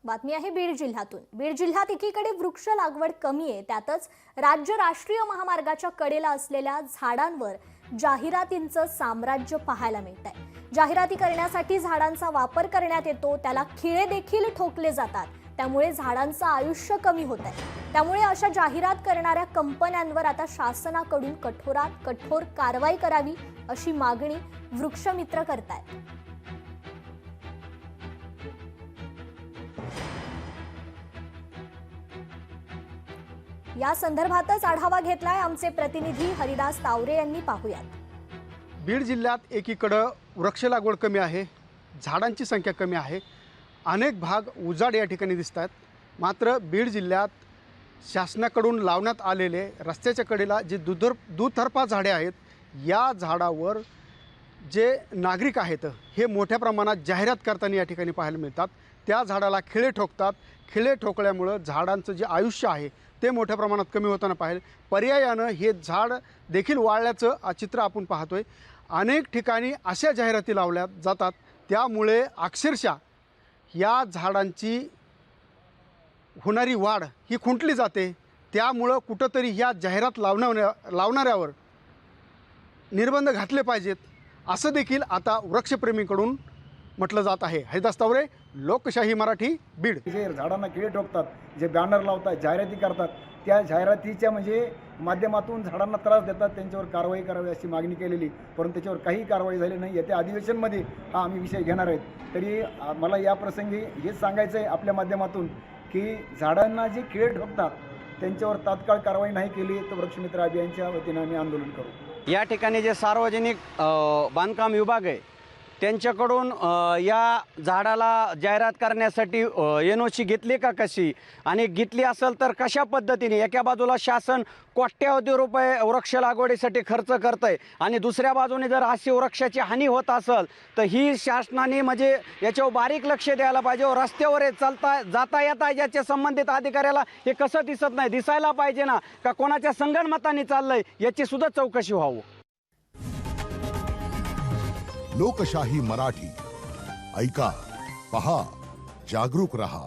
बातमी आहे बीड जिल्ह्यातून। बीड जिल्ह्यात एकीकडे वृक्ष लागवड कमी आहे, त्यातच राज्य राष्ट्रीय महामार्गाच्या कडेला असलेल्या झाडांवर जाहिरातींचं साम्राज्य पाहायला मिळतंय। जाहिराती करण्यासाठी झाडांचा वापर करण्यात येतो, त्याला खिळे देखील ठोकले जातात, त्यामुळे झाडांचं आयुष्य कमी होत आहे। त्यामुळे अशा जाहिरात करणाऱ्या कंपन्यांवर आता शासनाकडून कठोरात कठोर कारवाई करावी अशी मागणी वृक्षमित्र करतायत। या संदर्भातच आढावा घेतलाय आमचे प्रतिनिधी हरिदास तावरे यांनी। पाहूयात। बीड जिल्ह्यात एकीकडे वृक्ष लागवड कमी आहे, झाडांची संख्या कमी आहे, अनेक भाग उजाड या ठिकाणी दिसतात। मात्र बीड जिल्ह्यात शासनाकडून लावण्यात आलेले रस्त्याच्या कडेला जे दुतर्फा झाडे आहेत, या झाडावर जे नागरिक आहेत हे मोठ्या प्रमाणात जाहिरात करताना या ठिकाणी पाहायला मिळतात। त्या झाडाला खिळे ठोकतात। खिळे ठोकल्यामुळे झाडांचं जे आयुष्य आहे ते मोठ्या प्रमाणात कमी होताना पाहिलं। पर्यायानं हे झाड देखील वाळल्याचं चित्र आपण पाहतोय। अनेक ठिकाणी अशा जाहिराती लावल्या जातात, त्यामुळे अक्षरशः या झाडांची होणारी वाढ ही खुंटली जाते। त्यामुळं कुठंतरी ह्या जाहिरात लावणाऱ्यावर निर्बंध घातले पाहिजेत, असं देखील आता वृक्षप्रेमींकडून म्हटलं जात आहे। हरिदास तावरे, लोकशाही मराठी, बीड। जे झाडांना किडे ठोकतात, जे बॅनर लावतात, जाहिराती करतात, त्या जाहिरातीच्या माध्यमातून झाडांना त्रास देतात, त्यांच्यावर कारवाई करावी अशी मागणी केलेली, परंतु त्याच्यावर काही कारवाई झाली नाही। येत्या अधिवेशनमध्ये हा आम्ही विषय घेणार आहेत। तरी मला या प्रसंगी हेच सांगायचं आहे आपल्या माध्यमातून की झाडांना जे किडे ठोकतात त्यांच्यावर तात्काळ कारवाई नाही केली तर वृक्षमित्र अभियानच्या वतीने आम्ही आंदोलन करू। या ठिकाणी जे सार्वजनिक बांधकाम विभाग आहे त्यांच्याकडून या झाडाला जाहिरात करण्यासाठी एनओसी घेतली का कशी, आणि घेतली असेल तर कशा पद्धतीने? एका बाजूला शासन कोट्यावधी रुपये वृक्ष लागवडीसाठी खर्च करत आहे आणि दुसऱ्या बाजूने जर अशी वृक्षाची हानी होत असेल तर ही शासनाने म्हणजे याच्यावर बारीक लक्ष द्यायला पाहिजे। रस्त्यावर जाता येता याच्या संबंधित अधिकाऱ्याला हे कसं दिसत नाही? दिसायला पाहिजे ना, का कोणाच्या संगनमताने चाललंय याची सुद्धा चौकशी व्हावी। लोकशाही मराठी, ऐका, पहा, जागरूक रहा।